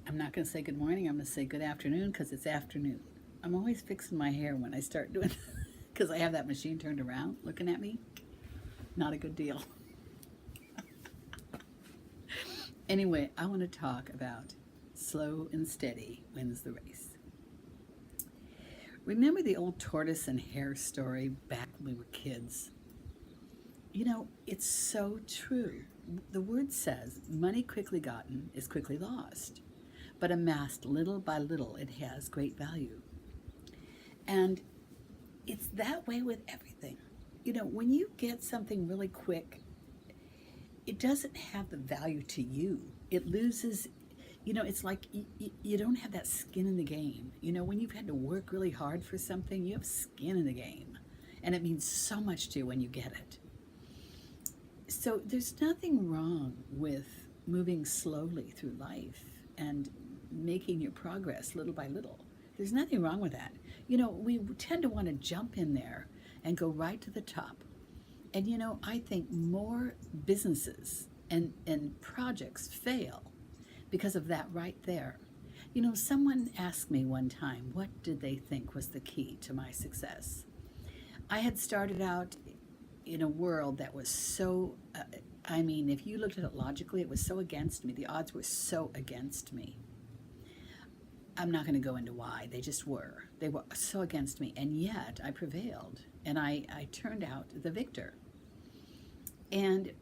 I'm not going to say good morning. I'm going to say good afternoon because it's afternoon. I'm always fixing my hair when I start doing because I have that machine turned around looking at me. Not a good deal. Anyway, I want to talk about slow and steady wins the race. Remember the old tortoise and hare story back when we were kids? You know, it's so true. The word says money quickly gotten is quickly lost, but amassed little by little, it has great value. And it's that way with everything. You know, when you get something really quick, it doesn't have the value to you. It loses, it's like you don't have that skin in the game. You know, when you've had to work really hard for something, you have skin in the game. And it means so much to you when you get it. So there's nothing wrong with moving slowly through life and making your progress little by little. There's nothing wrong with that. You know, we tend to want to jump in there and go right to the top. And I think more businesses and projects fail because of that right there. Someone asked me one time, what did they think was the key to my success? I had started out in a world that was so, if you looked at it logically, it was so against me. The odds were so against me. I'm not going to go into why. They just were. They were so against me. And yet I prevailed. And I turned out the victor. And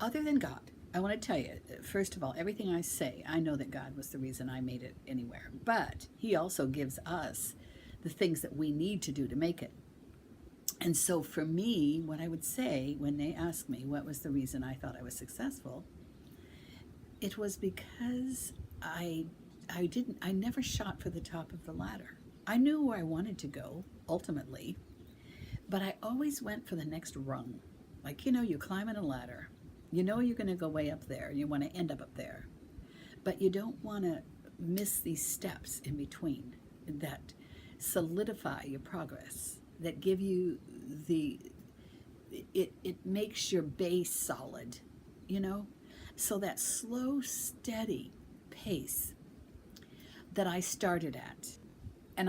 other than God, I want to tell you, first of all, everything I say, I know that God was the reason I made it anywhere. But He also gives us the things that we need to do to make it. And so for me, what I would say when they ask me what was the reason I thought I was successful, it was because I never shot for the top of the ladder. I knew where I wanted to go ultimately, but I always went for the next rung. Like, you climb in a ladder, you're going to go way up there, you want to end up there, but you don't want to miss these steps in between that solidify your progress, that give you it makes your base solid, so that slow, steady pace that I started at. And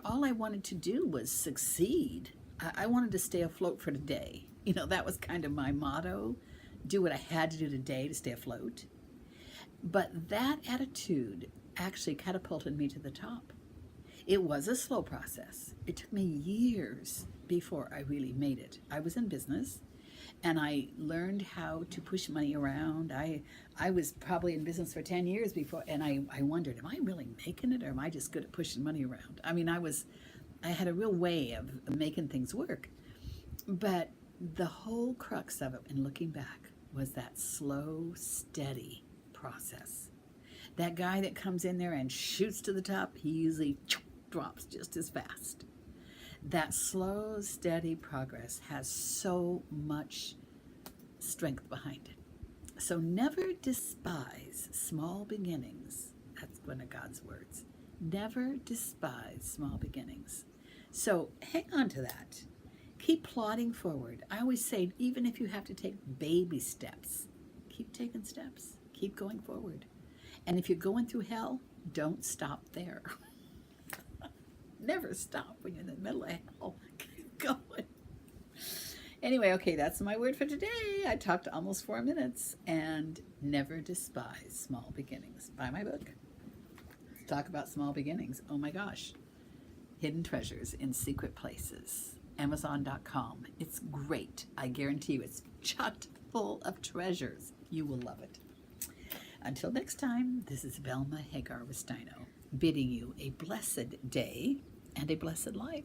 all I wanted to do was succeed. I wanted to stay afloat for today. That was kind of my motto, do what I had to do today to stay afloat. But that attitude actually catapulted me to the top. It was a slow process. It took me years before I really made it. I was in business and I learned how to push money around. I was probably in business for 10 years before, and I wondered, am I really making it or am I just good at pushing money around? I had a real way of making things work. But the whole crux of it, in looking back, was that slow, steady process. That guy that comes in there and shoots to the top, he usually drops just as fast. That slow, steady progress has so much strength behind it. So never despise small beginnings. That's one of God's words. Never despise small beginnings. So hang on to that. Keep plodding forward. I always say, even if you have to take baby steps, keep taking steps. Keep going forward. And if you're going through hell, don't stop there. Never stop when you're in the middle of hell. Keep going. Anyway, okay, that's my word for today. I talked almost 4 minutes. And never despise small beginnings. Buy my book. Let's talk about small beginnings. Oh my gosh. Hidden Treasures in Secret Places. Amazon.com. It's great. I guarantee you it's chocked full of treasures. You will love it. Until next time, this is Velma Hagar bidding you a blessed day and a blessed life.